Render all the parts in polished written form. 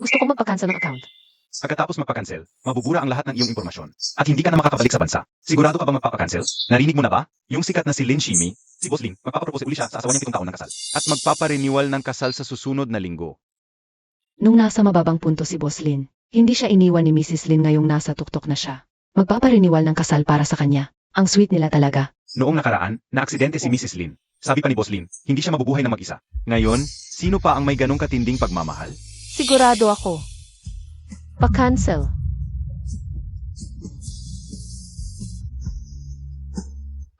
Gusto kong magpa-cancel ng account. Pagkatapos magpa-cancel, mabubura ang lahat ng iyong impormasyon. At hindi ka na makakabalik sa bansa. Sigurado ka bang magpapa-cancel? Narinig mo na ba? Yung sikat na si Lin Shimi, si Boss Lin, magpapapropose uli siya sa asawa niyang 7 taon ng kasal. At magpapareniwal ng kasal sa susunod na linggo. Nung nasa mababang punto si Boss Lin, hindi siya iniwan ni Mrs. Lin ngayong nasa tuktok na siya. Magpapariniwal ng kasal para sa kanya. Ang sweet nila talaga. Noong nakaraan, na-aksidente si Mrs. Lin. Sabi pa ni Boss Lin, hindi siya mabubuhay na mag-isa. Ngayon, sino pa ang may ganong katinding pagmamahal? Sigurado ako. Pa-cancel.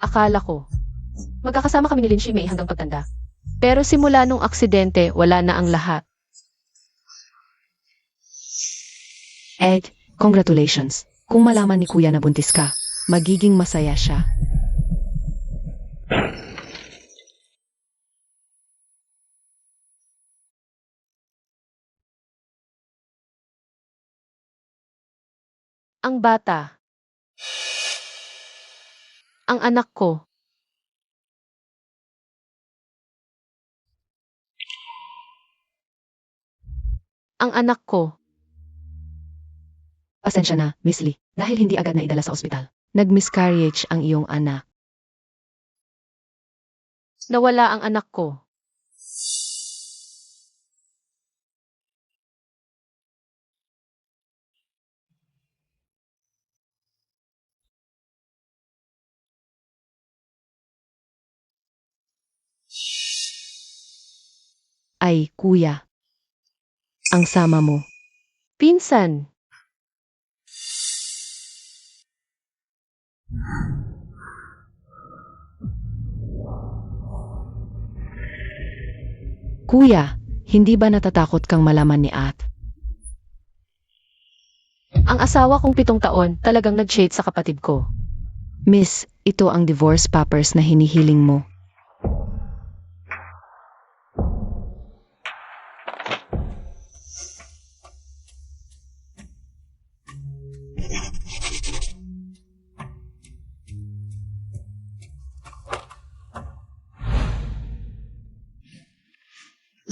Akala ko. Magkakasama kami ni Lin Shimei hanggang pagtanda. Pero simula nung aksidente, wala na ang lahat. Ed, congratulations. Kung malaman ni Kuya na buntis ka, Magiging masaya siya. Ang bata. Ang anak ko. Ang anak ko. pasensya na, Miss Lee, dahil hindi agad na idala sa ospital. Nag-miscarriage ang iyong anak. Nawala ang anak ko. Ay, kuya. Ang sama mo. Pinsan. Kuya, hindi ba natatakot kang malaman ni At? Ang asawa kong 7 taon talagang nag-shade sa kapatid ko. Miss, ito ang divorce papers na hinihiling mo.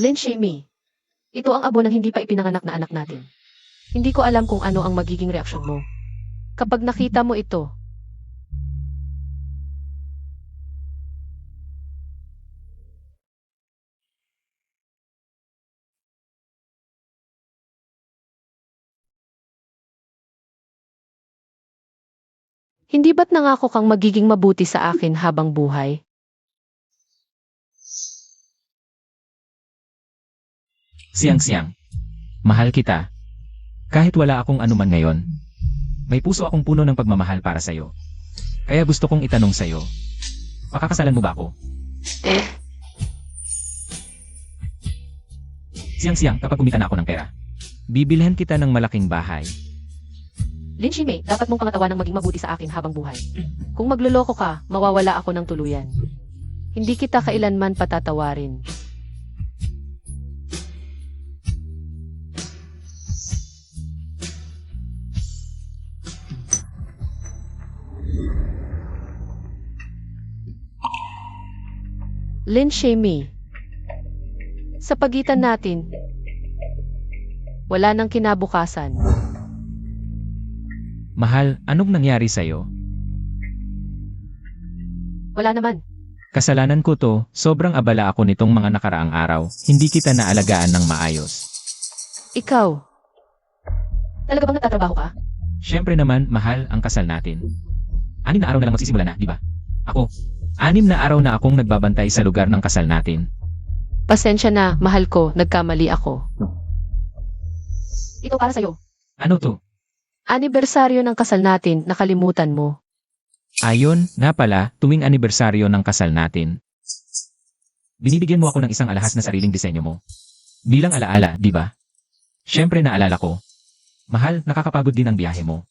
Lin Shimei, ito ang abo ng hindi pa ipinanganak na anak natin. Hindi ko alam kung ano ang magiging reaksyon mo. Kapag nakita mo ito, hindi ba't nangako kang magiging mabuti sa akin habang buhay? Siyang-siyang. Mahal kita. Kahit wala akong anuman ngayon, may puso akong puno ng pagmamahal para sa'yo. Kaya gusto kong itanong sa'yo, pakakasalan mo ba ako? Siyang-siyang kapag kumita na ako ng pera. Bibilhan kita ng malaking bahay. Lin Shimei, dapat mong pangatawa ng maging mabuti sa akin habang buhay. Kung magluloko ka, mawawala ako ng tuluyan. Hindi kita kailanman patatawarin. Lin Shimei, sa pagitan natin, wala nang kinabukasan. Mahal, anong nangyari sa'yo? Wala naman. Kasalanan ko to, sobrang abala ako nitong mga nakaraang araw. Hindi kita naalagaan ng maayos. Ikaw, Talaga bang nagtatrabaho ka? Siyempre naman, mahal ang kasal natin. 6 na araw na lang magsisimula na, di ba? Ako, 6 na araw na akong nagbabantay sa lugar ng kasal natin. pasensya na, mahal ko, nagkamali ako. Ito para sa'yo. Ano to? Anibersaryo ng kasal natin, nakalimutan mo. Ayon, nga pala, tuwing anibersaryo ng kasal natin. Binibigyan mo ako ng isang alahas na sariling disenyo mo. Bilang alaala, di ba? Siyempre naalala ko. Mahal, nakakapagod din ang biyahe mo.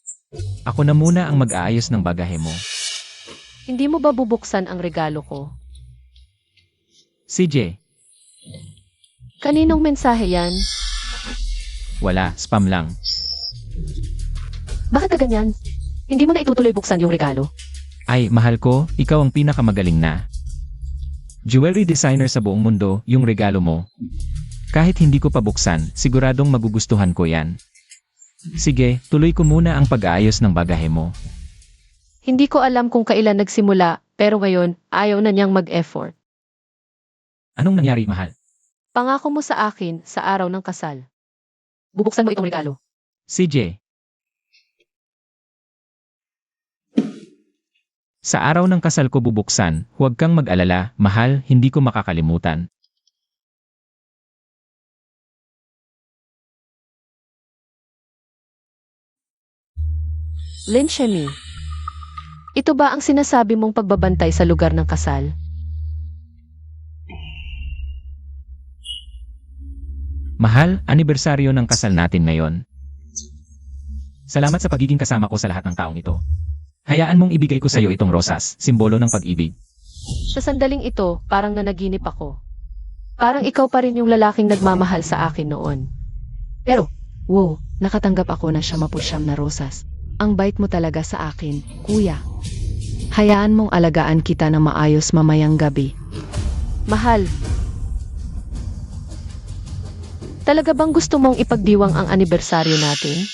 Ako na muna ang mag-aayos ng bagahe mo. Hindi mo ba bubuksan ang regalo ko? CJ, Kaninong mensahe yan? wala, spam lang. Bakit ka ganyan? Hindi mo na itutuloy buksan yung regalo. Ay, mahal ko, ikaw ang pinakamagaling na. Jewelry designer sa buong mundo, yung regalo mo. Kahit hindi ko pa buksan, siguradong magugustuhan ko yan. Sige, tuloy ko muna ang pag-aayos ng bagahe mo. Hindi ko alam kung kailan nagsimula, pero ngayon, ayaw na niyang mag-effort. Anong nangyari, mahal? Pangako mo sa akin sa araw ng kasal. Bubuksan mo itong regalo. CJ. Sa araw ng kasal ko bubuksan, huwag kang mag-alala, mahal, hindi ko makakalimutan. Lin Shemi, ito ba ang sinasabi mong pagbabantay sa lugar ng kasal? Mahal, anibersaryo ng kasal natin ngayon. Salamat sa pagiging kasama ko sa lahat ng taong ito. Hayaan mong ibigay ko sa iyo itong rosas, simbolo ng pag-ibig. Sa sandaling ito, parang nanaginip ako. Parang ikaw pa rin yung lalaking nagmamahal sa akin noon. Pero, Wow, nakatanggap ako ng 79 na rosas. Ang bait mo talaga sa akin, kuya. Hayaan mong alagaan kita ng maayos mamayang gabi. mahal. Talaga bang gusto mong ipagdiwang ang anibersaryo natin?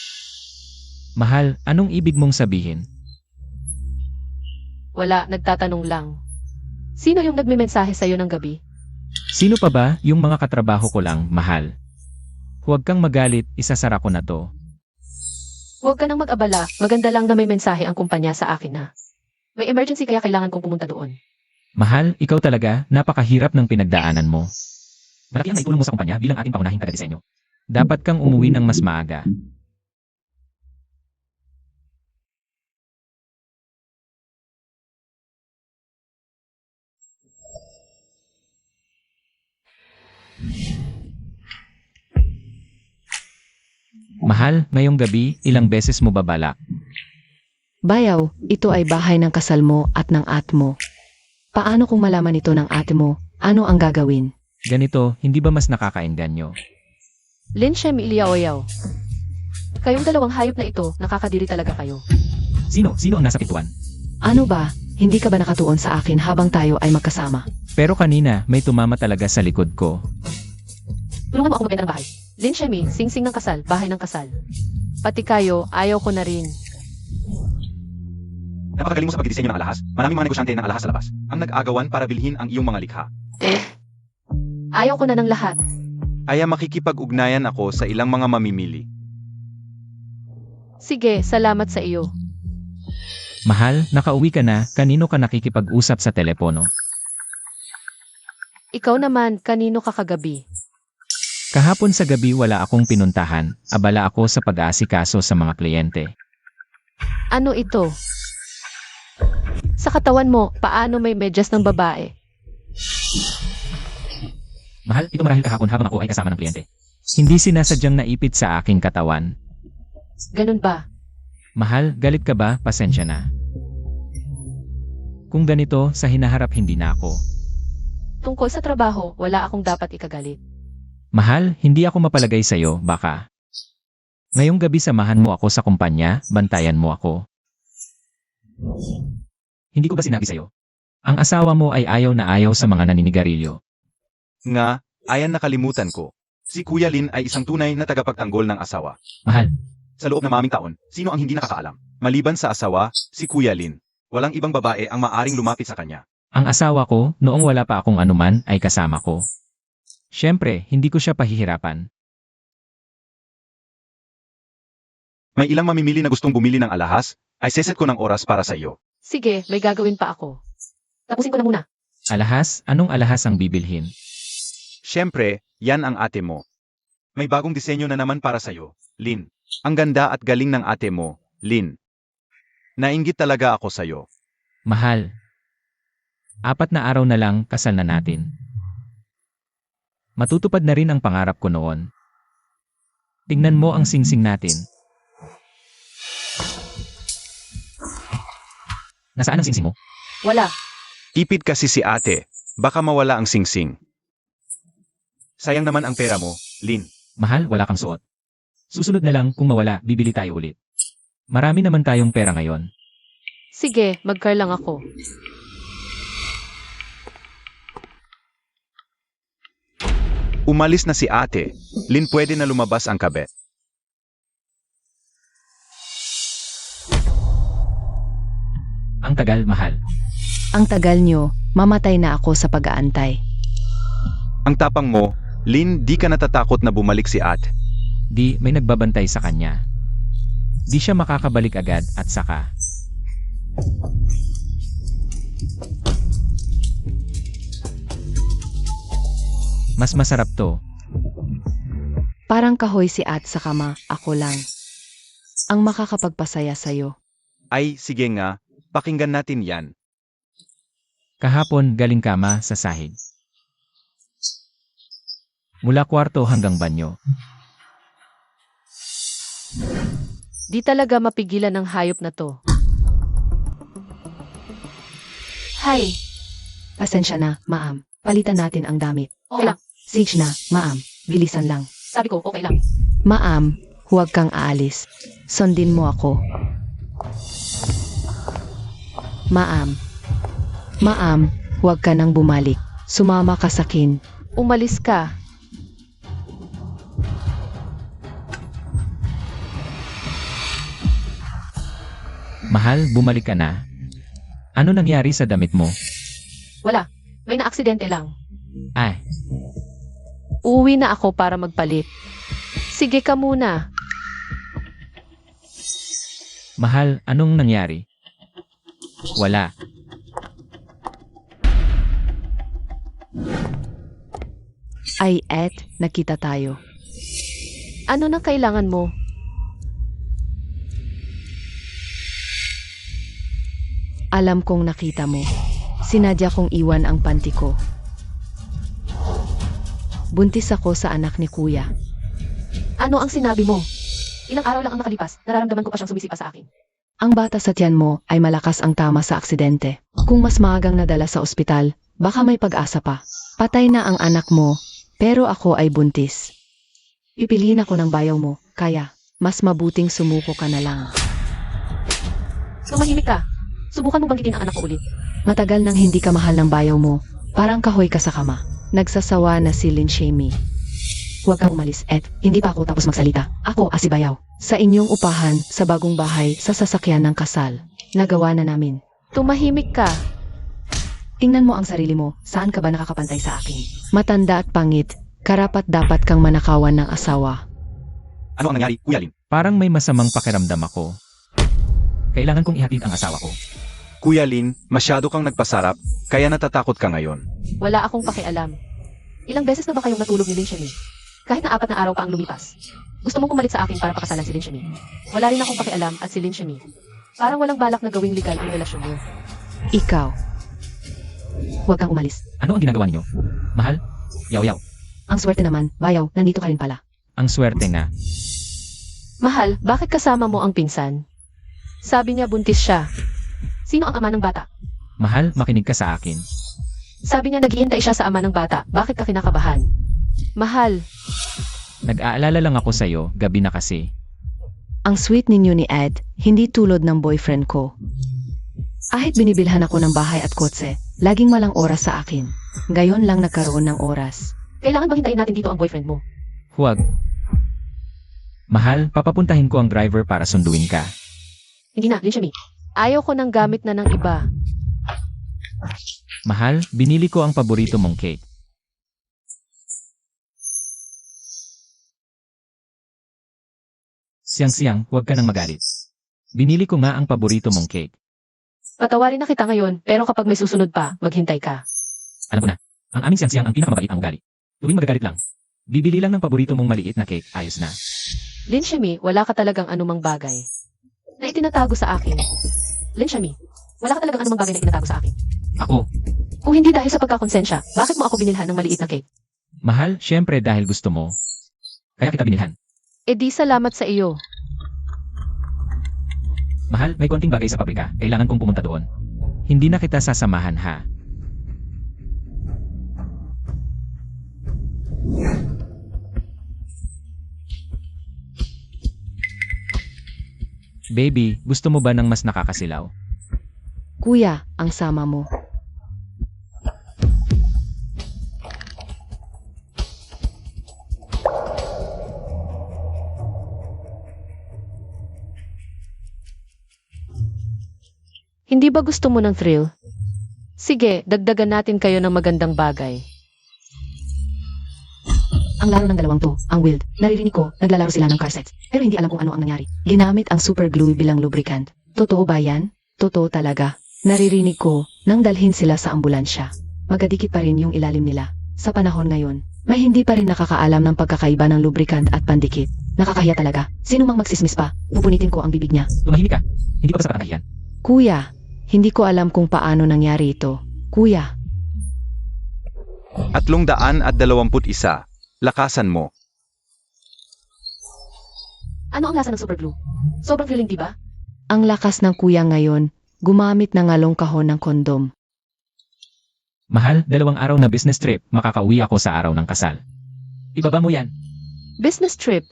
Mahal, anong ibig mong sabihin? Wala, nagtatanong lang. Sino yung nagme-mensahe sa'yo ng gabi? Sino pa ba yung mga katrabaho ko lang, mahal? Huwag kang magalit, isasara ko na to. Huwag ka nang mag-abala, maganda lang na may mensahe ang kumpanya sa akin na. May emergency kaya kailangan kong pumunta doon. Mahal, ikaw talaga, napakahirap ng pinagdaanan mo. Malaki ang naitulong mo sa kumpanya bilang ating pangunahing taga-disenyo. Dapat kang umuwi ng mas maaga. Mahal, ngayong gabi, ilang beses mo babalak? Bayaw, ito ay bahay ng kasal mo at ng ate mo. Paano kung malaman ito ng ate mo? Ano ang gagawin? Ganito, hindi ba mas nakakaengganyo? Lin Shem Iliaoyaw. Kayong dalawang hayop na ito, nakakadiri talaga kayo. Sino ang nasa pintuan? Ano ba? Hindi ka ba nakatuon sa akin habang tayo ay magkasama? Pero kanina, may tumama talaga sa likod ko. Tulungan mo ako magbenta ng bahay. Lin Shemi, sing-sing ng kasal, bahay ng kasal. Pati kayo, ayaw ko na rin. Napakagaling mo sa pagdidisenyo ng alahas. Maraming mga negosyante ng alahas sa labas. Ang nag-agawan para bilhin ang iyong mga likha. Ayaw ko na ng lahat. Aya makikipag-ugnayan ako sa ilang mga mamimili. Sige, salamat sa iyo. Mahal, nakauwi ka na, kanino ka nakikipag-usap sa telepono? Ikaw naman, kanino ka kagabi? Kahapon sa gabi wala akong pinuntahan, abala ako sa pag-aasikaso sa mga kliyente. Ano ito? Sa katawan mo, paano may medyas ng babae? Mahal, ito marahil kahapon habang ako ay kasama ng kliyente. Hindi sinasadyang naipit sa aking katawan. Ganun ba? Mahal, galit ka ba? Pasensya na. Kung ganito, sa hinaharap hindi na ako. Tungkol sa trabaho, wala akong dapat ikagalit. Mahal, hindi ako mapalagay sa'yo, baka. Ngayong gabi samahan mo ako sa kumpanya, bantayan mo ako. Hindi ko ba sinabi sa'yo? Ang asawa mo ay ayaw na ayaw sa mga naninigarilyo. Nga, ayan nakalimutan ko. Si Kuya Lin ay isang tunay na tagapagtanggol ng asawa. Mahal, Sa loob ng maming taon, sino ang hindi nakakaalam? Maliban sa asawa, si Kuya Lin. Walang ibang babae ang maaring lumapit sa kanya. ang asawa ko, noong wala pa akong anuman, ay kasama ko. Siyempre, hindi ko siya pahihirapan. May ilang mamimili na gustong bumili ng alahas, ay seset ko ng oras para sa iyo. Sige, may gagawin pa ako. Tapusin ko na muna. Alahas, anong alahas ang bibilhin? Siyempre, yan ang ate mo. May bagong disenyo na naman para sa iyo, Lin. Ang ganda at galing ng ate mo, Lin. Nainggit talaga ako sa'yo. Mahal. 4 na araw na lang, kasal na natin. Matutupad na rin ang pangarap ko noon. Tingnan mo ang singsing natin. Nasaan ang singsing mo? Wala. Tipid kasi si ate. Baka mawala ang singsing. Sayang naman ang pera mo, Lin. Mahal, wala kang suot. Susunod na lang, kung mawala, bibili tayo ulit. Marami naman tayong pera ngayon. Sige, mag-car lang ako. Umalis na si ate. Lin, pwede na lumabas ang kabet. Ang tagal, mahal. Ang tagal nyo, mamatay na ako sa pag-aantay. Ang tapang mo, Lin, di ka natatakot na bumalik si ate. Di, may nagbabantay sa kanya. Di siya makakabalik agad at saka. Mas masarap to. Parang kahoy si At sa kama, ako lang. Ang makakapagpasaya sa'yo. Ay, sige nga, pakinggan natin yan. Kahapon galing kama sa sahig. Mula kwarto hanggang banyo. Di talaga mapigilan ng hayop na to. Hay, Pasensya na, ma'am. Palitan natin ang damit. okay lang. Sige na, ma'am. Bilisan lang. Sabi ko, okay lang. Ma'am, huwag kang aalis. Sundin mo ako. Ma'am. Ma'am, huwag ka nang bumalik. Sumama ka sa akin. Umalis ka. Mahal, bumalik ka na. Ano nangyari sa damit mo? Wala. May na-aksidente lang. Ay, Uuwi na ako para magpalit. Sige ka muna. mahal, anong nangyari? Wala. Ay, Ed, nakita tayo. Ano na kailangan mo? Alam kong nakita mo. Sinadya kong iwan ang panty ko. Buntis ako sa anak ni Kuya. Ano ang sinabi mo? Ilang araw lang ang nakalipas, nararamdaman ko pa siyang sumisipa sa akin. Ang bata sa tiyan mo ay malakas ang tama sa aksidente. Kung mas maagang nadala sa ospital, baka may pag-asa pa. Patay na ang anak mo, pero ako ay buntis. Pipiliin ako ng bayaw mo, kaya mas mabuting sumuko ka na lang. Tumahimik ka. Subukan mo banggitin ang anak ko ulit. Matagal nang hindi ka mahal ng bayaw mo, parang kahoy ka sa kama. Nagsasawa na si Lin Shamey. Huwag kang umalis, Ed. Hindi pa ako tapos magsalita. Ako, si Bayaw. Sa inyong upahan, sa bagong bahay, sa sasakyan ng kasal. Nagawa na namin. Tumahimik ka. Tingnan mo ang sarili mo. Saan ka ba nakakapantay sa akin? Matanda at pangit. Karapat dapat kang manakawan ng asawa. Ano ang nangyari, Kuya Lin? Parang may masamang pakiramdam ako. Kailangan kong ihatid ang asawa ko. Kuya Lin, masyado kang nagpasarap, kaya natatakot ka ngayon. Wala akong pakialam. Ilang beses na ba kayong natulog ni Lin Shamey? Kahit na 4 na araw pa ang lumipas. Gusto mong pumalit sa akin para pakasalan si Lin Shamey. Wala rin akong pakialam at si Lin Shamey. Parang walang balak na gawing legal ang relasyon mo. Ikaw. Huwag kang umalis. Ano ang ginagawa niyo? Mahal? Yaw-yaw. Ang swerte naman, Bayaw, nandito ka rin pala. Ang swerte nga. Mahal, bakit kasama mo ang pinsan? Sabi niya buntis siya. Sino ang ama ng bata? Mahal, makinig ka sa akin. Sabi niya naghihintay siya sa ama ng bata. Bakit ka kinakabahan? Mahal, Nag-aalala lang ako sa'yo, gabi na kasi. Ang sweet ninyo ni Ed, hindi tulad ng boyfriend ko. Kahit binibilhan ako ng bahay at kotse, laging walang oras sa akin. Gayon lang nagkaroon ng oras. kailangan bang hintayin natin dito ang boyfriend mo? Huwag. Mahal, papapuntahin ko ang driver para sunduin ka. Hindi na, Lin Shamey. Ayaw ko ng gamit na ng iba. Mahal, binili ko ang paborito mong cake. Siyang-siyang, huwag ka nang magalit. Binili ko nga ang paborito mong cake. Patawarin na kita ngayon, pero kapag may susunod pa, maghintay ka. Alam ko na, ang aming siyang-siyang ang pinakamabait ang ugali. Tuwing magagalit lang. Bibili lang ng paborito mong maliit na cake, ayos na. Lin Shamey, wala ka talagang anumang bagay na itinatago sa akin. Lin Shamey, wala ka talagang anumang bagay na itinatago sa akin. Ako, Kung hindi dahil sa pagkakonsensya, bakit mo ako binilhan ng maliit na cake? mahal, syempre dahil gusto mo. Kaya kita binilhan. E di salamat sa iyo. Mahal, may konting bagay sa pabrika. Kailangan kong pumunta doon. Hindi na kita sasamahan ha. Baby, gusto mo ba ng mas nakakasilaw? Kuya, ang sama mo. Hindi ba gusto mo ng thrill? Sige, dagdagan natin kayo ng magandang bagay. Ang laro ng dalawang to, ang Wild. Naririnig ko, naglalaro sila ng car sex. Pero hindi alam kung ano ang nangyari. Ginamit ang super glue bilang lubricant. Totoo ba yan? Totoo talaga. Naririnig ko, nang dalhin sila sa ambulansya. Magadikit pa rin yung ilalim nila. Sa panahon ngayon, may hindi pa rin nakakaalam ng pagkakaiba ng lubricant at pandikit. Nakakahiya talaga. Sino mang magsismis pa, pupunitin ko ang bibig niya. Tumahimik ka. Hindi pa ba sa katangahiyan? Kuya, hindi ko alam kung paano nangyari ito. Kuya, 321. Lakasan mo. Ano ang lasa ng super glue? Sobrang thrilling, di ba? ang lakas ng kuya ngayon, gumamit ng ngalong kahon ng kondom. Mahal, 2 araw na business trip, makakauwi ako sa araw ng kasal. Ibaba mo yan. Business trip.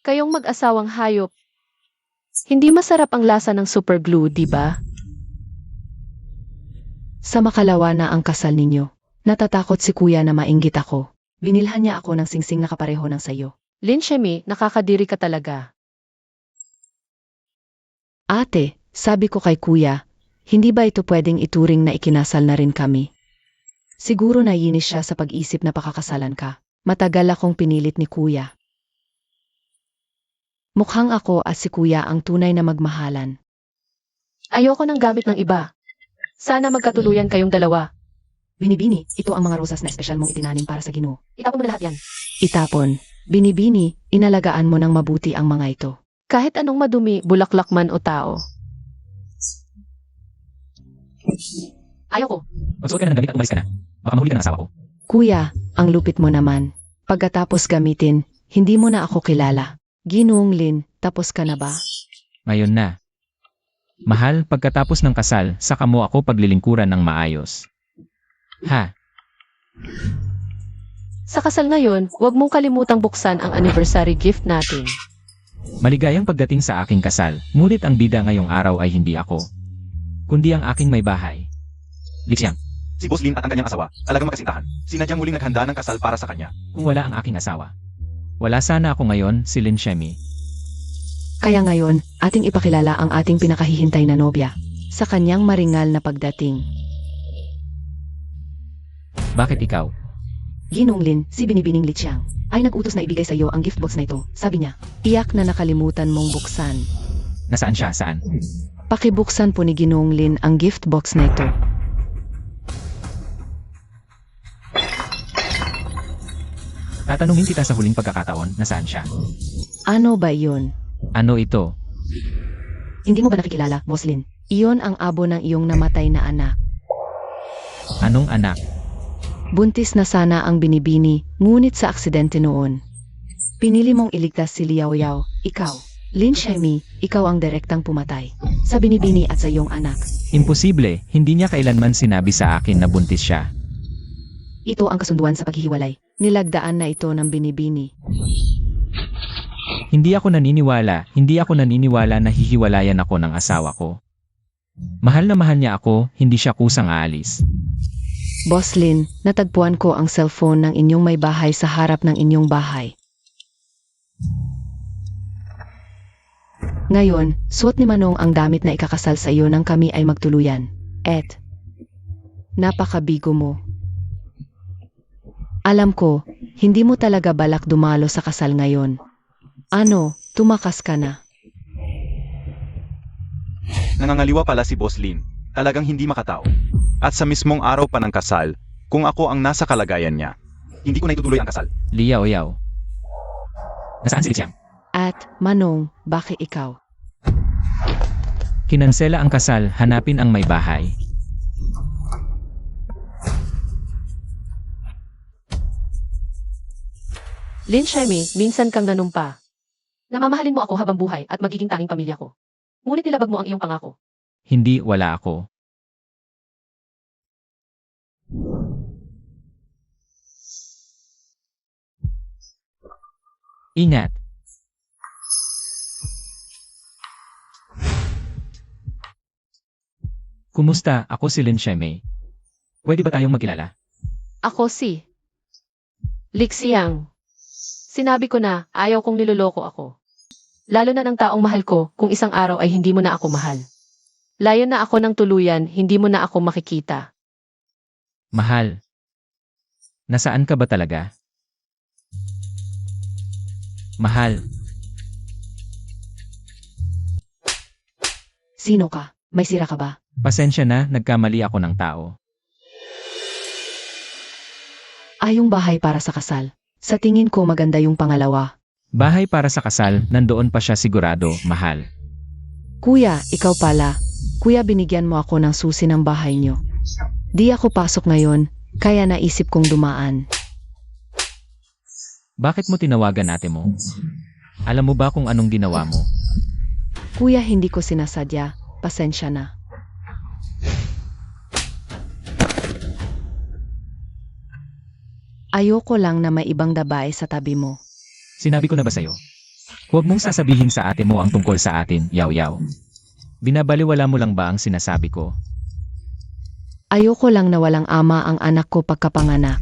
Kayong mag-asawang hayop. Hindi masarap ang lasa ng super glue, di ba? Sa makalawa na ang kasal ninyo. Natatakot si kuya na mainggit ako. Binilhan niya ako ng singsing na kapareho ng sayo. Lin Shemi, nakakadiri ka talaga. Ate, sabi ko kay kuya, hindi ba ito pwedeng ituring na ikinasal na rin kami? Siguro naiinis siya sa pag-isip na pakakasalan ka. Matagal akong pinilit ni kuya. Mukhang ako at si kuya ang tunay na magmahalan. Ayoko ng gamit ng iba. Sana magkatuluyan kayong dalawa. Binibini, ito ang mga rosas na espesyal mong itinanim para sa Ginoo. Itapon mo na lahat yan. Itapon. Binibini, inalagaan mo ng mabuti ang mga ito. Kahit anong madumi, bulaklak man o tao. Ayoko. Magsuot ka na ng damit at umalis ka na. Baka mahuli ka ng asawa ko. Kuya, ang lupit mo naman. Pagkatapos gamitin, hindi mo na ako kilala. Ginoong Lin, tapos ka na ba? Ngayon na. Mahal, pagkatapos ng kasal, saka mo ako paglilingkuran ng maayos. Ha? Sa kasal ngayon, huwag mong kalimutang buksan ang anniversary gift natin. Maligayang pagdating sa aking kasal, ngunit ang bida ngayong araw ay hindi ako, kundi ang aking may bahay. Lixiang, Si Boss Lin at ang kanyang asawa, talagang magkasintahan. Sinadyang muling naghanda ng kasal para sa kanya. kung wala ang aking asawa. Wala sana ako ngayon, si Lin Shemi. Kaya ngayon, ating ipakilala ang ating pinakahihintay na nobya. Sa kanyang maringal na pagdating. Bakit ikaw? Ginong Lin, si Binibining Lichiang, ay nag-utos na ibigay sa iyo ang gift box na ito. Sabi niya, iyak na nakalimutan mong buksan. Nasaan siya? Saan? Pakibuksan po ni Ginong Lin ang gift box na ito. Tatanungin kita sa huling pagkakataon, nasaan siya? Ano ba yun? Ano ito? Hindi mo ba nakikilala, Boss Lin? Iyon ang abo ng iyong namatay na anak. Anong anak? Buntis na sana ang binibini, ngunit sa aksidente noon. Pinili mong iligtas si Liao Yao, ikaw. Lin Shemi, ikaw ang direktang pumatay. Sa binibini at sa iyong anak. Imposible, hindi niya kailanman sinabi sa akin na buntis siya. Ito ang kasunduan sa paghihiwalay. Nilagdaan na ito ng binibini. Hindi ako naniniwala na hihiwalayan ako ng asawa ko. Mahal na mahal niya ako, hindi siya kusang aalis. Boss Lin, natagpuan ko ang cellphone ng inyong may bahay sa harap ng inyong bahay. Ngayon, suot ni Manong ang damit na ikakasal sa iyo nang kami ay magtuluyan. Et, napakabigo mo. Alam ko, hindi mo talaga balak dumalo sa kasal ngayon. Ano, tumakas ka na. Nangangaliwa pala si Boss Lin. Talagang hindi makatao. At sa mismong araw pa ng kasal, kung ako ang nasa kalagayan niya, Hindi ko na itutuloy ang kasal. Liao Yao. Nasaan si Lixiang? At, Manong, bakit ikaw? Kinansela ang kasal, hanapin ang may bahay. Lin Shemi, minsan kang nanumpa. Namamahalin mo ako habang buhay at magiging tanging pamilya ko. Ngunit nilabag mo ang iyong pangako. Hindi, wala ako. Ingat. Kumusta? Ako si Lin Shemi. Pwede ba tayong magkilala? Ako si Lixiang. Sinabi ko na ayaw kong niloloko ako. Lalo na ng taong mahal ko kung isang araw ay hindi mo na ako mahal. Layo na ako ng tuluyan, hindi mo na ako makikita. Mahal. Nasaan ka ba talaga? Mahal. Sino ka? May sira ka ba? Pasensya na, nagkamali ako ng tao. Ayong bahay para sa kasal. Sa tingin ko maganda yung pangalawa. Bahay para sa kasal, nandoon pa siya sigurado, mahal. Kuya, ikaw pala. Kuya, binigyan mo ako ng susi ng bahay niyo. Di ako pasok ngayon, kaya naisip kong dumaan. Bakit mo tinawagan ate mo? Alam mo ba kung anong ginawa mo? Kuya, hindi ko sinasadya. Pasensya na. Ayoko lang na may ibang babae sa tabi mo. Sinabi ko na ba sa'yo? Huwag mong sasabihin sa ate mo ang tungkol sa atin, yaw-yaw. Binabaliwala mo lang ba ang sinasabi ko? Ayoko lang na walang ama ang anak ko pagkapanganak.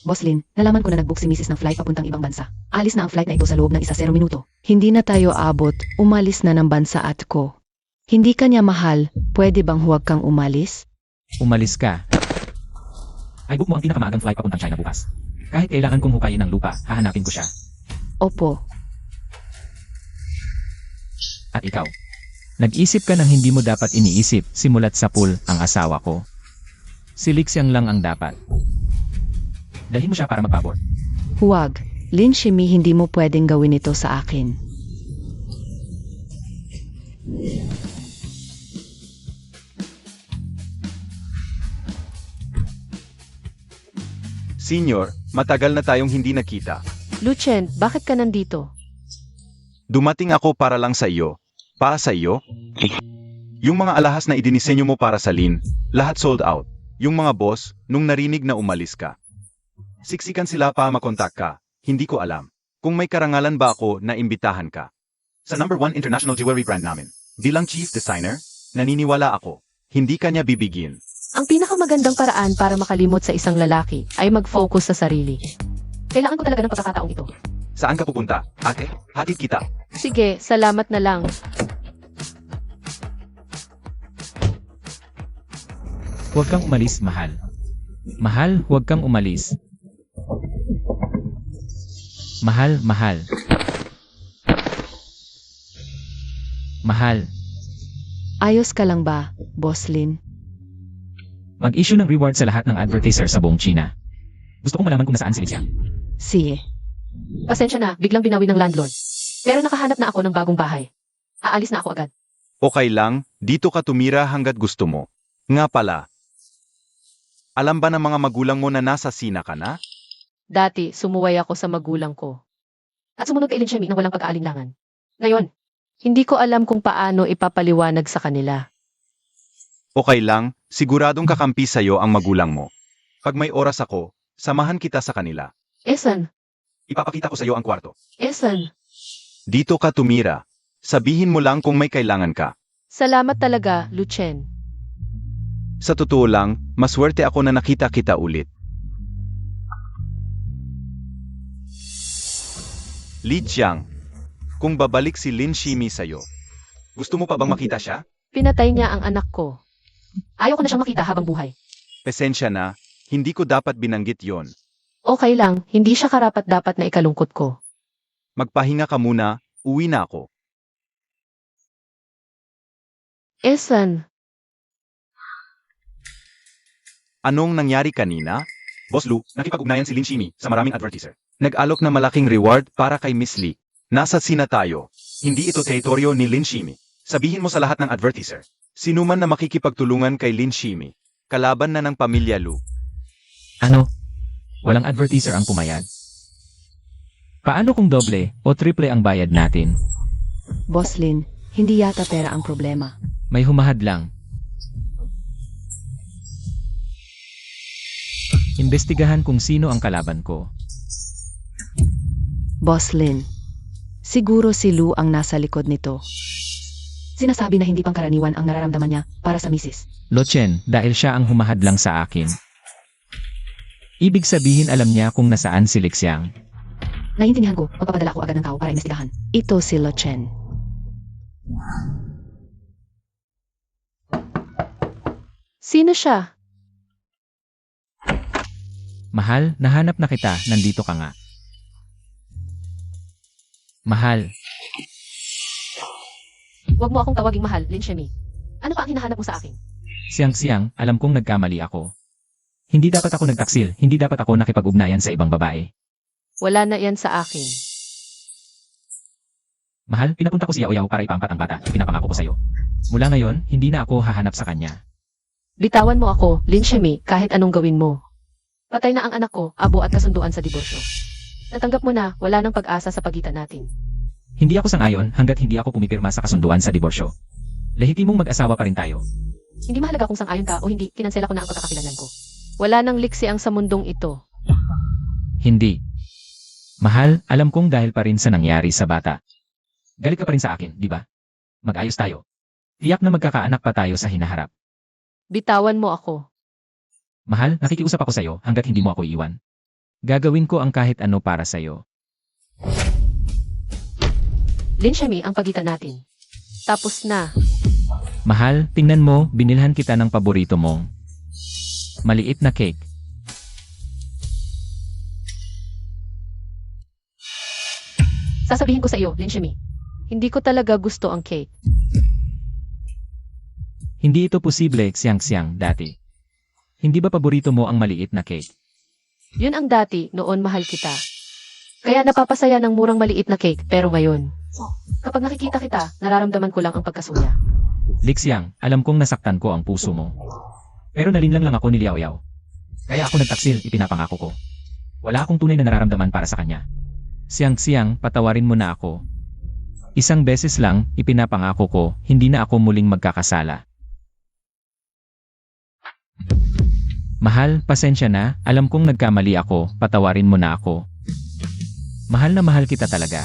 Boss Lin, nalaman ko na nag-book si Mrs. ng flight papuntang ibang bansa. Alis na ang flight na ito sa loob ng 0 minuto. Hindi na tayo abot, umalis na ng bansa at ko. Hindi ka niya mahal, pwede bang huwag kang umalis? Umalis ka. Ay book mo ang pinakamaagang flight papuntang China bukas. Kahit kailangan kong hukayin ng lupa, hahanapin ko siya. Opo. At ikaw? Nag-isip ka ng hindi mo dapat iniisip, simulat sa pool, ang asawa ko. Si Lixiang lang ang dapat. Dalhin mo siya para magpabor. Huwag. Lin Shimi, hindi mo pwedeng gawin ito sa akin. Senior, matagal na tayong hindi nakita. Lucien, bakit ka nandito? Dumating ako para lang sa iyo. Para sa iyo? Yung mga alahas na idinisenyo mo para sa Lin, lahat sold out. Yung mga boss, nung narinig na umalis ka. Siksikan sila pa makontak ka. Hindi ko alam. Kung may karangalan ba ako na imbitahan ka. Sa #1 international jewelry brand namin, bilang chief designer, Naniniwala ako. Hindi ka niya bibigyan. Ang pinakamagandang paraan para makalimot sa isang lalaki ay mag-focus sa sarili. Kailangan ko talaga ng pagkakataong ito. saan ka pupunta? Ate, hatid kita. Sige, salamat na lang. Huwag kang umalis, mahal. Mahal, huwag kang umalis. Mahal, mahal. Mahal, Ayos ka lang ba, Boss Lin? mag-issue ng reward sa lahat ng advertiser sa buong China. Gusto kong malaman kung nasaan si Lixiang. Sige. Pasensya na, biglang binawi ng landlord. Pero nakahanap na ako ng bagong bahay. Aalis na ako agad. Okay lang, dito ka tumira hanggat gusto mo. Nga pala. Alam ba ng mga magulang mo na nasa Sina ka na? Dati, sumuway ako sa magulang ko. At sumunod kay Lin Shemi nang walang pag-aalinlangan. Ngayon, hindi ko alam kung paano ipapaliwanag sa kanila. Okay lang, siguradong kakampi sa'yo ang magulang mo. Pag may oras ako, samahan kita sa kanila. Esan, Ipapakita ko sa iyo ang kwarto. Esan, Dito ka tumira. Sabihin mo lang kung may kailangan ka. salamat talaga, Lucien. Sa totoo lang, maswerte ako na nakita kita ulit. Li Qiang, kung babalik si Lin Shimi sa'yo, Gusto mo pa bang makita siya? Pinatay niya ang anak ko. Ayaw ko na siyang makita habang buhay. pasensya na, hindi ko dapat binanggit yon. Okay lang, hindi siya karapat-dapat na ikalungkot ko. Magpahinga ka muna, uwi na ako. Esan, Anong nangyari kanina? Boss Lu, nakipag-ugnayan si Lin Shimi sa maraming advertiser. Nag-alok na malaking reward para kay Miss Lee. Nasa Sina tayo. Hindi ito teritoryo ni Lin Shimi. Sabihin mo sa lahat ng advertiser. Sino man na makikipagtulungan kay Lin Shimi, kalaban na ng pamilya Lu. Ano? Walang advertiser ang pumayag. Paano kung doble o triple ang bayad natin? Boss Lin, hindi yata pera ang problema. May humahad lang. Imbestigahan kung sino ang kalaban ko. Boss Lin, siguro si Lu ang nasa likod nito. Sinasabi na hindi pangkaraniwan ang nararamdaman niya para sa misis. Lochen, dahil siya ang humahad lang sa akin. Ibig sabihin alam niya kung nasaan si Lixiang. Naiintindihan ko, magpapadala ko agad ng tao para imbestigahan. Ito si Lo Chen. Sino siya? Mahal, nahanap na kita, nandito ka nga. Mahal, Huwag mo akong tawaging mahal, Lin Shemi. Ano pa ang hinahanap mo sa akin? siyang-siyang, alam kong nagkamali ako. Hindi dapat ako nagtaksil, hindi dapat ako nakipag-ugnayan sa ibang babae. Wala na yan sa akin. Mahal, pinapunta ko si Yao Yao para ipangkat ang bata, ipinapangako ko sa'yo. Mula ngayon, hindi na ako hahanap sa kanya. Bitawan mo ako, Lin Shemi, kahit anong gawin mo. Patay na ang anak ko, abo at kasunduan sa diborsyo. Natanggap mo na, wala nang pag-asa sa pagitan natin. Hindi ako sang-ayon hanggat hindi ako pumipirma sa kasunduan sa diborsyo. Lehitimong mag-asawa pa rin tayo. Hindi mahalaga kung sang-ayon ka o hindi, kinansela ko na ang pagkakakilanlan ko. Wala nang liksi ang sa mundong ito. Hindi. Mahal, alam kong dahil pa rin sa nangyari sa bata. Galit ka pa rin sa akin, di ba? Mag-ayos tayo. Tiyak na magkakaanak pa tayo sa hinaharap. Bitawan mo ako. Mahal, nakikiusap ako sa'yo hanggat hindi mo ako iiwan. Gagawin ko ang kahit ano para sa'yo. Lin Shemi ang pagitan natin. Tapos na. Mahal, tingnan mo, binilhan kita ng paborito mong maliit na cake. Sasabihin ko sa iyo, Lin Shemi. Hindi ko talaga gusto ang cake. Hindi ito posible, siyang-siyang, dati. Hindi ba paborito mo ang maliit na cake? Yun ang dati, noon mahal kita. Kaya napapasaya ng murang maliit na cake, pero ngayon. Kapag nakikita kita, nararamdaman ko lang ang pagkasuya. Lixiang, alam kong nasaktan ko ang puso mo. Pero nalinlang lang ako ni Liao Yao. Kaya ako nagtaksil, ipinapangako ko. Wala akong tunay na nararamdaman para sa kanya. Siyang-siyang, patawarin mo na ako. Isang beses lang, ipinapangako ko, hindi na ako muling magkakasala. Mahal, pasensya na, alam kong nagkamali ako, patawarin mo na ako. Mahal na mahal kita talaga.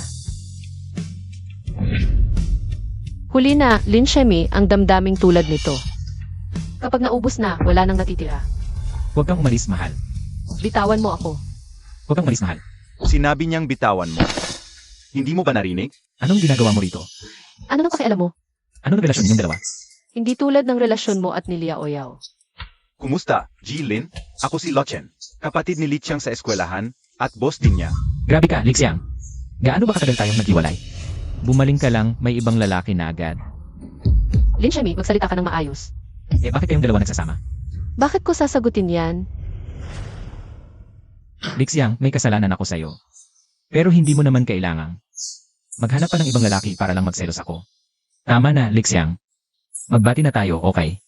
Huli na, Lin Shemi, ang damdaming tulad nito. Kapag naubos na, wala nang natitira. Huwag kang umalis, mahal. Bitawan mo ako. Huwag kang umalis, mahal. Sinabi niyang bitawan mo. Hindi mo ba narinig? Anong ginagawa mo rito? Ano nang pakialam mo? Anong relasyon ninyong dalawa? Hindi tulad ng relasyon mo at ni Liao Yao. Kumusta, Jilin? Ako si Lochen, kapatid ni Li Qiang sa eskwelahan, at boss din niya. Grabe ka, Lixiang. Gaano ba katagal tayong naghiwalay? Bumaling ka lang, may ibang lalaki na agad. Lin Shemi, magsalita ka ng maayos. Eh bakit kayong dalawa nagsasama? Bakit ko sasagutin yan? Lixiang, may kasalanan ako sa'yo. Pero hindi mo naman kailangang maghanap pa ng ibang lalaki para lang magselos ako. Tama na, Lixiang. Magbati na tayo, okay?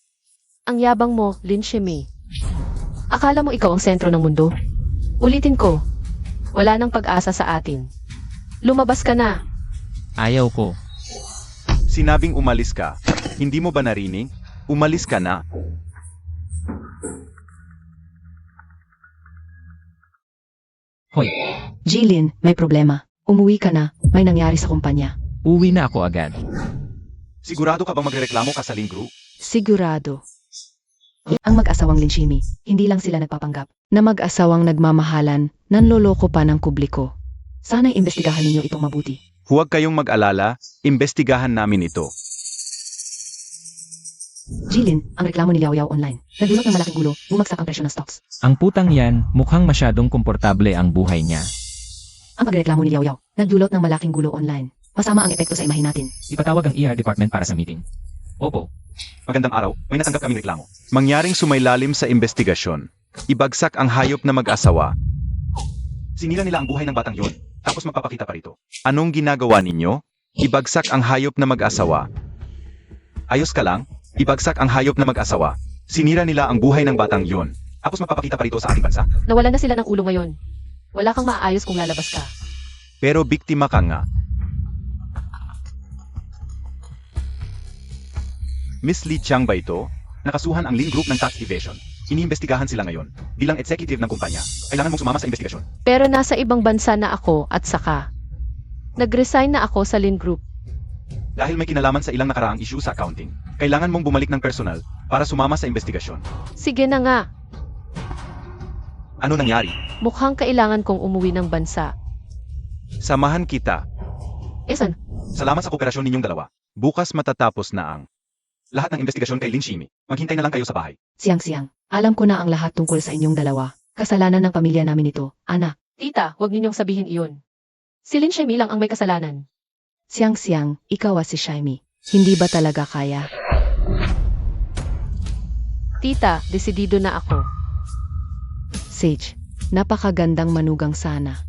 Ang yabang mo, Lin Shemi. Akala mo ikaw ang sentro ng mundo? Ulitin ko, wala nang pag-asa sa atin. Lumabas ka na. Ayaw ko. Sinabing umalis ka. Hindi mo ba narinig? Umalis ka na. Hoy, Jilin, may problema. Umuwi ka na, may nangyari sa kumpanya. uwi na ako agad. Sigurado ka bang magreklamo ka sa Lin Group? Sigurado. Ang mag-asawang Lin Shimi, hindi lang sila nagpapanggap na mag-asawang nagmamahalan, nanloloko pa ng publiko. Sana'y imbestigahan ninyo itong mabuti. Huwag kayong mag-alala, imbestigahan namin ito. Jilin, ang reklamo ni Liao Yao online. Nagdulot ng malaking gulo, bumagsak ang presyo ng stocks. Ang putang yan, mukhang masyadong komportable ang buhay niya. Ang pagreklamo ni Liao Yao, nagdulot ng malaking gulo online. Masama ang epekto sa imahe natin. Ipatawag ang ER department para sa meeting. Opo. Magandang araw, may natanggap kaming reklamo. Mangyaring sumailalim sa investigasyon. Ibagsak ang hayop na mag-asawa. Sinira nila ang buhay ng batang yon, tapos magpapakita pa rito. Anong ginagawa ninyo? Ibagsak ang hayop na mag-asawa. Ayos ka lang, ibagsak ang hayop na mag-asawa. Sinira nila ang buhay ng batang yon, tapos magpapakita pa rito sa ating bansa. Nawalan na sila ng ulo ngayon. Wala kang maayos kung lalabas ka. Pero biktima ka nga. Miss Li Qiang ba ito? Nakasuhan ang Lin Group ng tax evasion. Iniimbestigahan sila ngayon. Bilang executive ng kumpanya, kailangan mong sumama sa investigasyon. Pero nasa ibang bansa na ako at saka. Nag-resign na ako sa Lin Group. Dahil may kinalaman sa ilang nakaraang issue sa accounting, kailangan mong bumalik ng personal para sumama sa investigasyon. Sige na nga, Ano nangyari? mukhang kailangan kong umuwi ng bansa. Samahan kita. Esan, Salamat sa kooperasyon ninyong dalawa. Bukas matatapos na ang lahat ng investigasyon kay Lin Shimi. Maghintay na lang kayo sa bahay. Siyang-siyang, alam ko na ang lahat tungkol sa inyong dalawa. Kasalanan ng pamilya namin ito, anak. Tita, huwag ninyong sabihin iyon. Si Lin Shimi lang ang may kasalanan. Siyang-siyang, ikaw si Shaimi. Hindi ba talaga kaya? Tita, desidido na ako. Sage, napakagandang manugang sana.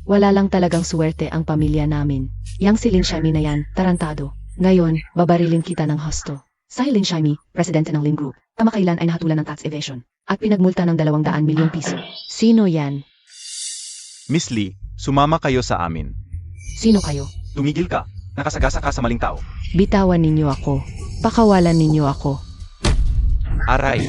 Wala lang talagang swerte ang pamilya namin. Yang si Lin Shaimi na yan, tarantado. Ngayon, babarilin kita ng husto. Si Lin Shaimi, presidente ng Lin Group, kamakailan ay nahatulan ng tax evasion at pinagmulta ng 200 milyong piso. Sino yan? Miss Lee, sumama kayo sa amin. Sino kayo? Tumigil ka. Nakasagasa ka sa maling tao. Bitawan ninyo ako. Pakawalan ninyo ako. Aray,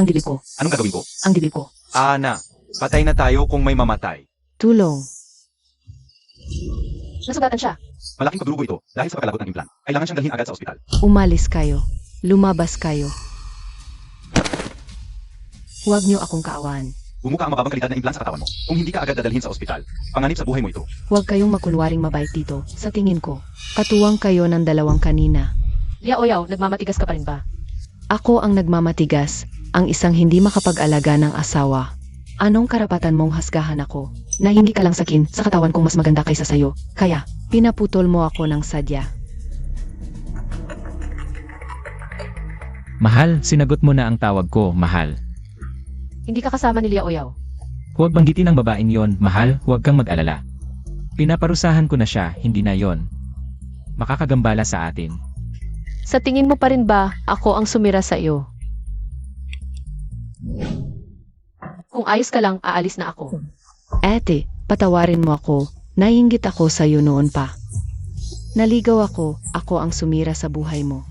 Ang dibdib ko. Anong gagawin ko? Ang dibdib ko. Ana, patay na tayo kung may mamatay. Tulong. Nasugatan siya. Malaking pagdurugo ito dahil sa pagkalagot ng implant. Kailangan siyang dalhin agad sa ospital. Umalis kayo. Lumabas kayo. Huwag niyo akong kaawan. Bumuka ang mababang kalidad na implant sa katawan mo. Kung hindi ka agad dadalhin sa ospital, panganib sa buhay mo ito. Huwag kayong makunwaring mabait dito. Sa tingin ko, katuwang kayo ng 2 kanina. Liao Yao, nagmamatigas ka pa rin ba? Ako ang nagmamatigas, ang isang hindi makapag-alaga ng asawa. Anong karapatan mong hasgahan ako? Nahingi ka lang sa akin sa katawan kong mas maganda kaysa sayo. Kaya, pinaputol mo ako ng sadya. Mahal, sinagot mo na ang tawag ko, mahal. Hindi ka kasama ni Liao Yao. Huwag banggitin ang babaeng yon, mahal, huwag kang mag-alala. Pinaparusahan ko na siya, hindi na yon. Makakagambala sa atin. Sa tingin mo pa rin ba, ako ang sumira sa iyo? Kung ayos ka lang, aalis na ako. Ate, patawarin mo ako. Naiinggit ako sa'yo noon pa. Naligaw ako ang sumira sa buhay mo.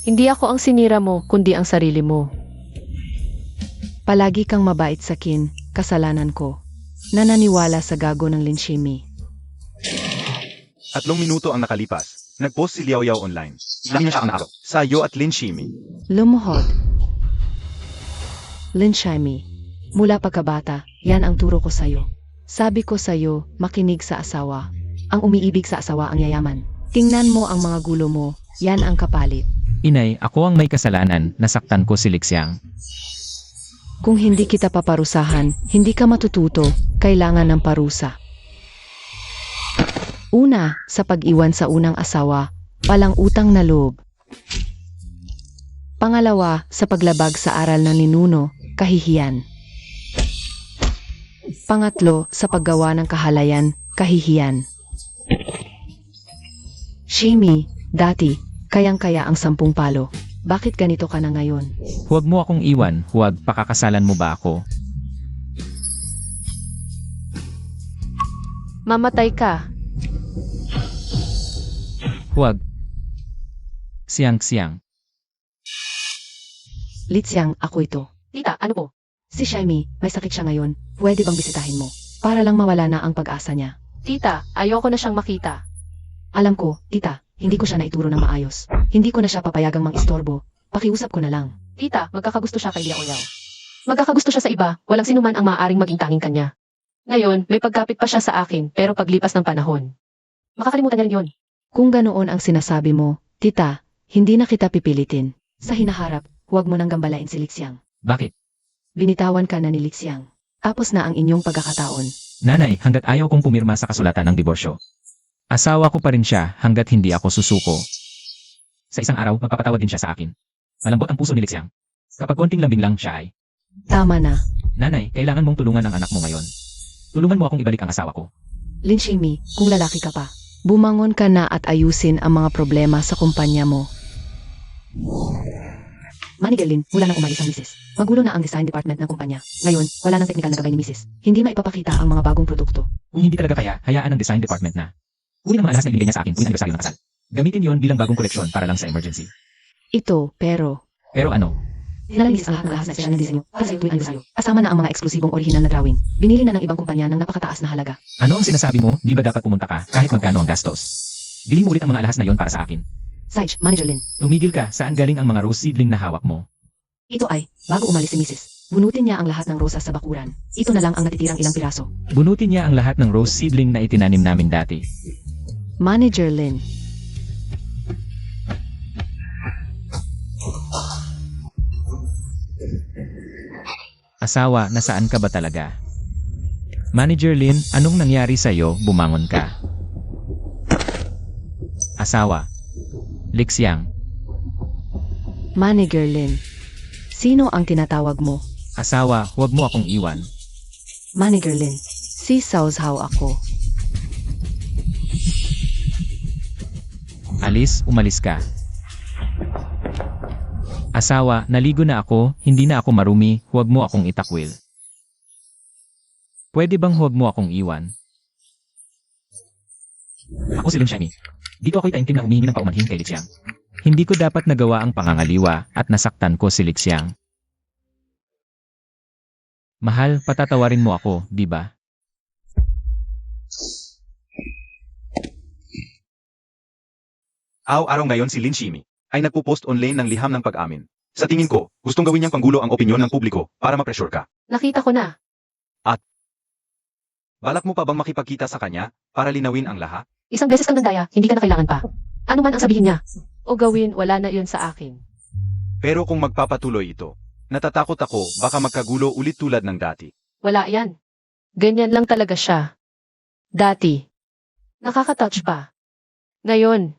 Hindi ako ang sinira mo, kundi ang sarili mo. Palagi kang mabait sa akin, kasalanan ko. Nananiwala sa gago ng Lin Shimi. 3 minuto ang nakalipas. Nag-post si Liao Yao online. Ilang niya siya ang naaraw. Sayo at Lin Shimi. Lumuhod. Lin Shimi, mula pagkabata, yan ang turo ko sa'yo. Sabi ko sa'yo, makinig sa asawa. Ang umiibig sa asawa ang yayaman. Tingnan mo ang mga gulo mo, yan ang kapalit. Inay, ako ang may kasalanan, nasaktan ko si Lixiang. Kung hindi kita paparusahan, hindi ka matututo, kailangan ng parusa. Una, sa pag-iwan sa unang asawa, walang utang na loob. Pangalawa, sa paglabag sa aral ng ninuno, kahihiyan. Pangatlo, sa paggawa ng kahalayan, kahihiyan. Shimi, dati, kayang-kaya ang 10 palo. Bakit ganito ka na ngayon? Huwag mo akong iwan, huwag, pakakasalan mo ba ako? Mamatay ka. Huwag. Siyang-siyang. Litsiang, ako ito. Tita, ano po? Si Shaimi, may sakit siya ngayon. Pwede bang bisitahin mo? Para lang mawala na ang pag-asa niya. Tita, ayoko na siyang makita. Alam ko, tita, hindi ko siya naituro ng maayos. Hindi ko na siya papayagang mang-istorbo. Pakiusap ko na lang. Tita, magkakagusto siya kay Liao Yao. Magkakagusto siya sa iba, walang sinuman ang maaaring maging tanging kanya. Ngayon, may pagkapit pa siya sa akin, pero paglipas ng panahon. Makakalimutan niya rin yun. Kung ganoon ang sinasabi mo, tita, hindi na kita pipilitin. Sa hinaharap, huwag mo nang gambalain si Lixiang. Bakit? Binitawan ka na ni Lixiang. Tapos na ang inyong pagkakataon. Nanay, hanggat ayaw kong pumirma sa kasulatan ng diborsyo. Asawa ko pa rin siya hanggat hindi ako susuko. Sa isang araw, magpapatawad din siya sa akin. Malambot ang puso ni Lixiang. Kapag konting lambing lang siya ay, Tama na. Nanay, kailangan mong tulungan ang anak mo ngayon. Tulungan mo akong ibalik ang asawa ko. Lin Shimi, kung lalaki ka pa, bumangon ka na at ayusin ang mga problema sa kumpanya mo. Manigalin, mula nang umalis ang misis. Magulo na ang design department ng kumpanya. Ngayon, wala nang technical na gabay ni misis. Hindi maipapakita ang mga bagong produkto. Kung hindi talaga kaya, hayaan ang design department na. Kunin ang mga alahas na ibigay niya sa akin tuwing anibersaryo ng kasal. Gamitin yon bilang bagong koleksyon para lang sa emergency. Ito, pero, Pero ano? dinala ni misis ang lahat ng alahas na espesyal na disenyo para sa tuwing anibersaryo. Kasama na ang mga eksklusibong orihinal na drawing. Binili na ng ibang kumpanya ng napakataas na halaga. Ano ang sinasabi mo? Di ba dapat pumunta ka kahit magkano ang gastos? Bilhin mo ulit ang mga alahas na yon para sa akin. Sage, Manager Lin, Tumigil ka, saan galing ang mga rose seedling na hawak mo? ito ay, bago umalis si misis. Bunutin niya ang lahat ng rosas sa bakuran. Ito na lang ang natitirang ilang piraso. Bunutin niya ang lahat ng rose seedling na itinanim namin dati. Manager Lin. Asawa, nasaan ka ba talaga? Manager Lin, anong nangyari sa'yo? Bumangon ka. Asawa. Lixiang. Manager Lin. Sino ang tinatawag mo? Asawa, huwag mo akong iwan. Manager Lin. Si Sauzhao ako. Alice, umalis ka. Asawa, naligo na ako, hindi na ako marumi, huwag mo akong itakwil. Pwede bang huwag mo akong iwan? Ako si Lin Shani. Dito ako'y taimtim na humihingi ng paumanhin kay Lixiang. Hindi ko dapat nagawa ang pangangaliwa at nasaktan ko si Lixiang. Mahal, patatawarin mo ako, di ba? Araw-araw ngayon si Lin Shimi ay nagpo-post online ng liham ng pag-amin. Sa tingin ko, gustong gawin niyang panggulo ang opinyon ng publiko para ma-pressure ka. Nakita ko na. Balak mo pa bang makipagkita sa kanya para linawin ang lahat? Isang beses kang nandaya, hindi ka na kailangan pa. Ano man ang sabihin niya. O gawin, wala na yun sa akin. Pero kung magpapatuloy ito, natatakot ako baka magkagulo ulit tulad ng dati. Wala yan. Ganyan lang talaga siya. Dati. Nakaka-touch pa. Ngayon.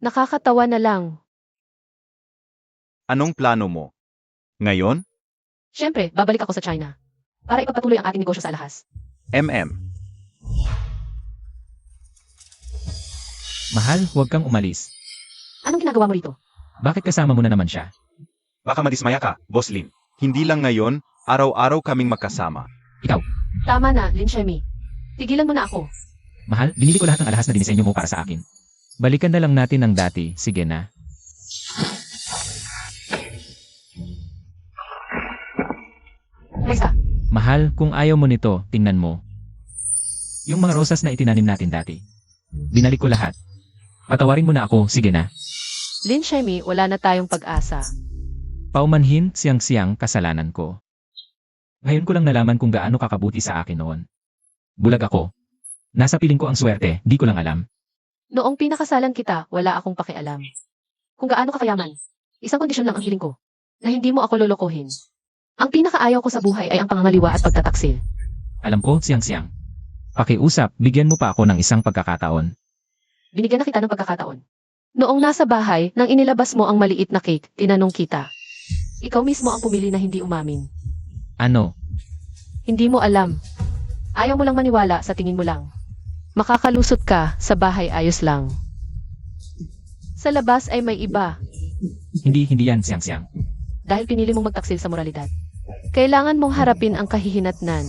Nakakatawa na lang. Anong plano mo? Ngayon? Siyempre, babalik ako sa China. Para ipagpatuloy ang ating negosyo sa alahas. Mahal, huwag kang umalis. Anong ginagawa mo rito? Bakit kasama mo na naman siya? Baka madismaya ka, Boss Lin. Hindi lang ngayon, araw-araw kaming magkasama. Ikaw. Tama na, Lin Shemi. Tigilan mo na ako. Mahal, binili ko lahat ng alahas na dinisenyo mo para sa akin. Balikan na lang natin ang dati, sige na. Umalis ka. Mahal, kung ayaw mo nito, tingnan mo. Yung mga rosas na itinanim natin dati. Binalik ko lahat. Patawarin mo na ako, sige na. Lin Shemi, wala na tayong pag-asa. Paumanhin, siyang-siyang, kasalanan ko. Ngayon ko lang nalaman kung gaano kakabuti sa akin noon. Bulag ako. Nasa piling ko ang swerte, di ko lang alam. Noong pinakasalan kita, wala akong pakialam. Kung gaano ka kayaman. Isang kondisyon lang ang hiling ko. Na hindi mo ako lolokohin. Ang pinakaayaw ko sa buhay ay ang pangangaliwa at pagtataksil. Alam ko, siyang-siyang. Pakiusap, bigyan mo pa ako ng isang pagkakataon. Binigyan na kita ng pagkakataon. Noong nasa bahay, nang inilabas mo ang maliit na cake, tinanong kita. Ikaw mismo ang pumili na hindi umamin. Ano? Hindi mo alam. Ayaw mo lang maniwala sa tingin mo lang. Makakalusot ka, sa bahay ayos lang. Sa labas ay may iba, Hindi yan, siyang-siyang. dahil pinili mong magtaksil sa moralidad. Kailangan mong harapin ang kahihinatnan.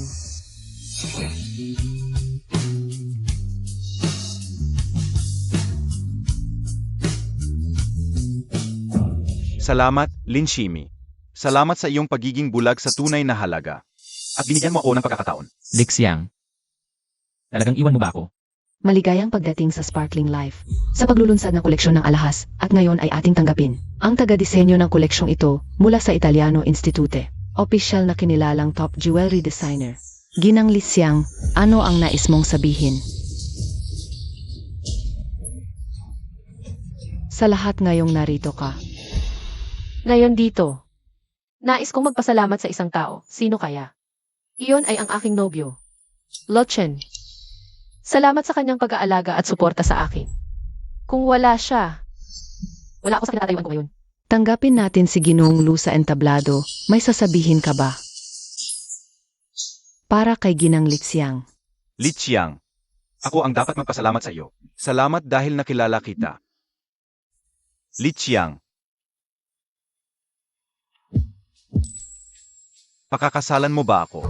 Salamat, Lin Shimi. Salamat sa iyong pagiging bulag sa tunay na halaga. At binigyan mo ako ng pagkakataon. Lixiang. Talagang iwan mo ba ako? Maligayang pagdating sa Sparkling Life. Sa paglulunsad ng koleksyon ng alahas, at ngayon ay ating tanggapin ang taga-disenyo ng koleksyong ito mula sa Italiano Institute. Opisyal na kinilalang top jewelry designer. Ginang Lixiang, ano ang nais mong sabihin? Sa lahat ngayong narito ka. Ngayon dito, nais kong magpasalamat sa isang tao. Sino kaya? Iyon ay ang aking nobyo, Lochen. Salamat sa kanyang pag-aalaga at suporta sa akin. Kung wala siya, wala ako sa kinatayuan ko ngayon. Tanggapin natin si Ginoong Lu sa entablado, may sasabihin ka ba? Para kay Ginang Lixiang. Lixiang, Ako ang dapat magpasalamat sa iyo. salamat dahil nakilala kita. Lixiang, pakakasalan mo ba ako?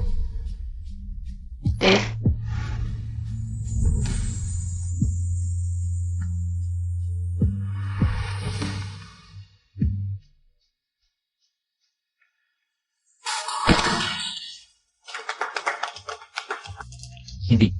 Hindi.